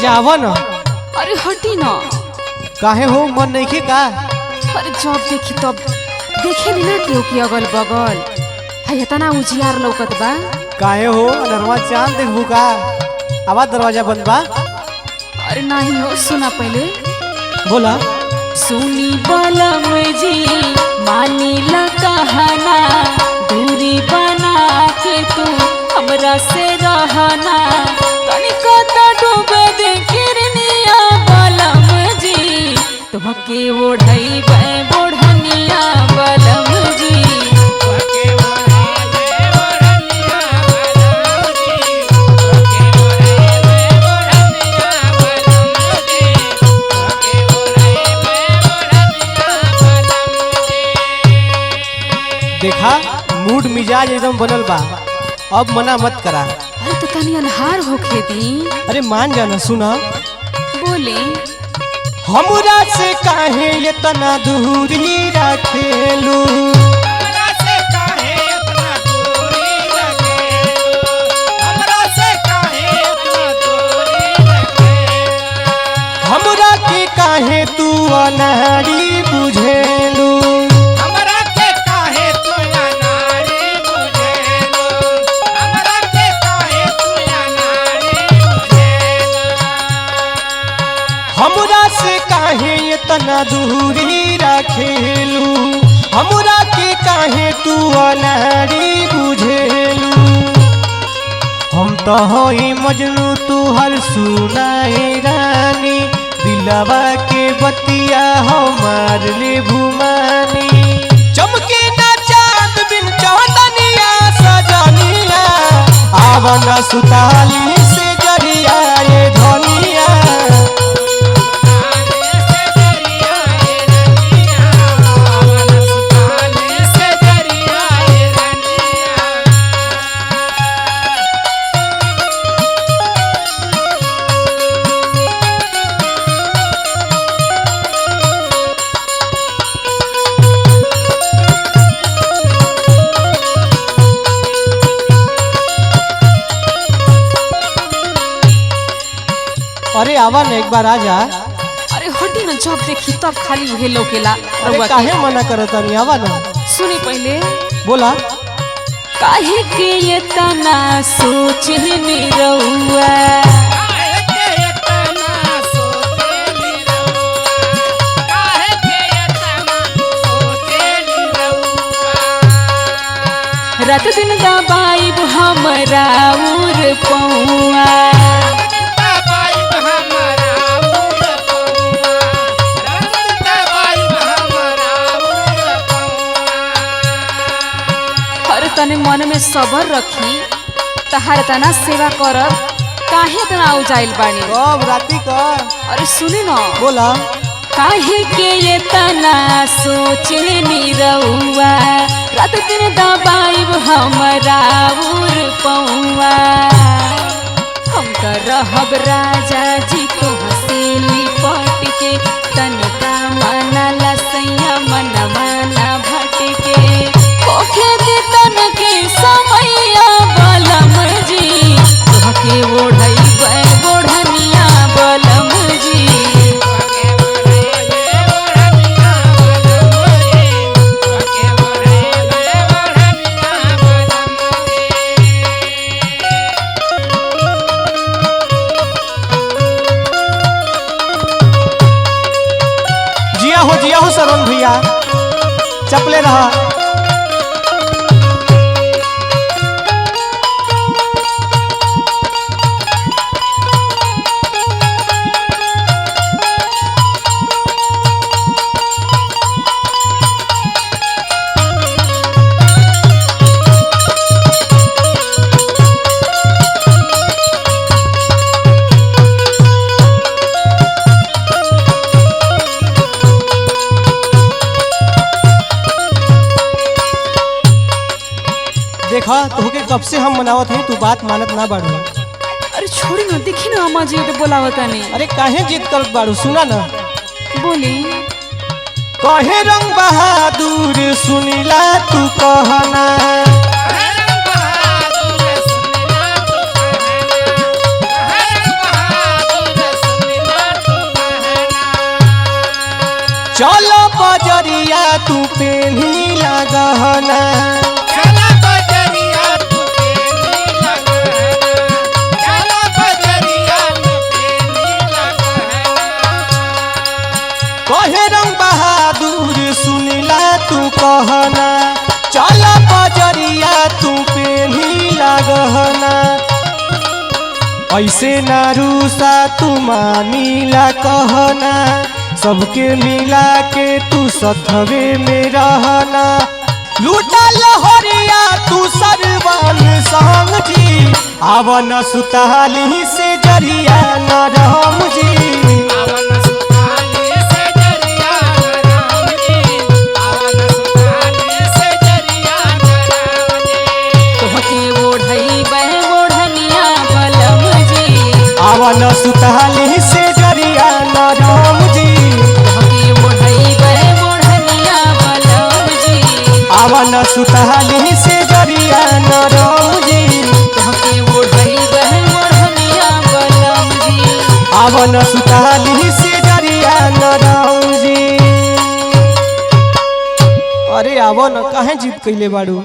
जावा न। अरे हटी न। काहे हो मन नहीं खे का? अरे जब देखी तब देखे नहीं ना केहू की अगल बगल है इतना उजियार लौकत बा। काहे हो नरमा चांद देखबू का? आवाज दरवाजा बंद बा। अरे नहीं हो सुना पहले। बोला। सुनी बलम जी मानी ला कहना दूरी बना के तू हमरा से रहना तनिका तो डूबे दे किरनिया बलम जी तुमके ओढ़ई बे बोढ़निया बलम जी। देखा मूड मिजाज एकदम बनल बा, अब मना मत करा। अरे तो तनी अनहार होखे दी। अरे मान जाना सुना। बोले। हमरा से काहे इतना दूरी रखेलू? हमरा के काहे तू अनाड़ी बुझेलू? हमरा से काहे इतना दूरी रखेलू? हमरा के काहे तू अनाड़ी बुझेलू? हम तो होई मजनू तू हर सुनाए रानी दिलवा के बतिया हमार ले भूमानी चमके ना चांद बिन चौदनिया सजनिया आवना सुताली से जरिया ये धनिया। अरे आवा न एक बार आजा। अरे हटी न जब देखी तब खाली उहे लौकेला। अरे काहे मना करतानी आवा न। सुनी पहले। बोला। काहे के ये तना सोच निरहुआ रात दिन दबाइब हमरा उर पौआ हर तने मन में सबर रखी तहार तना सेवा करब काहे तना उजाइल बानी। कब राती का? अरे सुनी न। बोला। काहे के ये तना सोचे निरहुआ रात दिन दबाइब हमरा उर पौआ हम तो रहब राजा जी तो हसेली पट के तनिका मना लसैया मन मना भटके होखे दे तन के समैया बलम जी तुहके ओढ़ई बे बोढ़निया बलम जी। जिया हो सरवन भैया चपले रहा। देखा तोहके कब से हम मनावत हैं तू बात मानत ना बाड़ू। अरे छोड़ी ना देखी ना अम्मा जी तो बोलावता नहीं। अरे काहे जिद करत बाड़ू सुना ना। बोली। कहे रंग बहादुर सुनीला तू कहना ऐसे ना रूसा तू मानीला कहना, सबके मिला के तू सथवे में रहना। लूटा लहरिया तू सरवन संग जी, आवन सुताली से जरिया न राम जी। आवन सुताली से जरिया न राम जी, आवन सुताली से जरिया न राम जी, आवन सुताली से जरिया न राम जी। अरे आवन काहे जिद कइले बाड़ू।